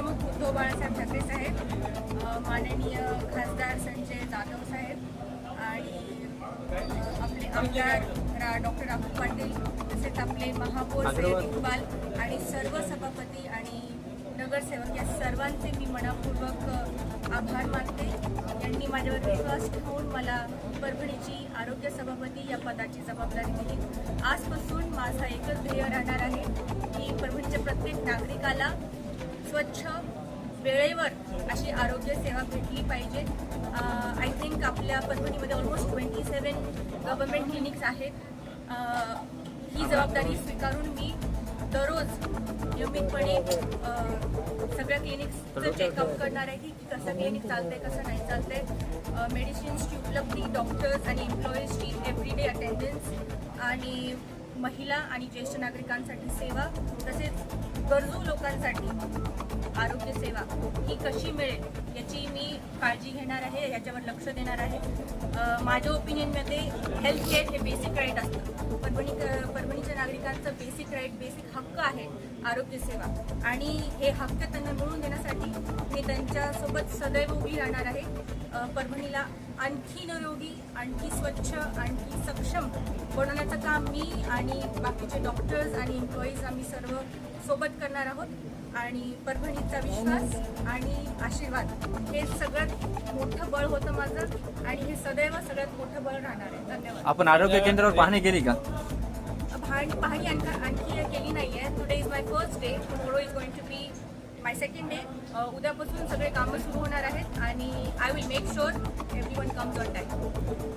पक्षप्रमुख उद्धव बाळासाहेब ठाकरे साहेब, माननीय खासदार संजय जाधव साहेब आणि आपले आमदार डॉक्टर राहुल पाटील, तसेच आपले महापौर सय्यद इक्बाल आणि सर्व सभापती आणि नगरसेवक या सर्वांचे मी मनापूर्वक आभार मानते. यांनी माझ्यावर विश्वास ठेवून मला परभणीची आरोग्य सभापती या पदाची जबाबदारी दिली. आजपासून माझा एकच ध्येय राहणार आहे की परभणीच्या प्रत्येक नागरिकाला स्वच्छ वेळेवर अशी आरोग्य सेवा भेटली पाहिजे. आय थिंक आपल्या परभणीमध्ये ऑलमोस्ट 27 गव्हर्नमेंट क्लिनिक्स आहेत. ही जबाबदारी स्वीकारून मी दररोज नियमितपणे सगळ्या क्लिनिक्सचं चेकअप करणार आहे की कसं क्लिनिक चालतंय, कसं नाही चालतंय, मेडिसिन्सची उपलब्धी, डॉक्टर्स आणि एम्प्लॉईजची एव्हरीडे अटेंडन्स आणि महिला आणि ज्येष्ठ नागरिकांसाठी सेवा, तसेच गरजू लोकांसाठी आरोग्य सेवा ही कशी मिळेल याची मी काळजी घेणार आहे, याच्यावर लक्ष देणार आहे. माझ्या ओपिनियनमध्ये हेल्थ केअर हे बेसिक राईट असतं. परभणीच्या नागरिकांचं बेसिक राईट, बेसिक हक्क आहे आरोग्य सेवा, आणि हे हक्क त्यांना मिळवून देण्यासाठी मी त्यांच्यासोबत सदैव उभी राहणार आहे. परभणीला आणखी निरोगी, आणखी स्वच्छ, आणखी सक्षम बनवण्याचं काम मी आणि बाकीचे डॉक्टर्स आणि एम्प्लॉईज आम्ही सर्व सोबत करणार आहोत. आणि परभणीचा विश्वास आणि आशीर्वाद हे सगळ्यात मोठं बळ होतं माझं, आणि हे सदैव सगळ्यात मोठं बळ राहणार आहे. धन्यवाद. आपण आरोग्य केंद्रावर पाहणी केली का? पाहणी आणखी केली नाही आहे. Today is my first day, tomorrow is going to be my second day. उद्यापासून सगळे कामं सुरू होणार आहेत आणि I will make sure everyone comes on time.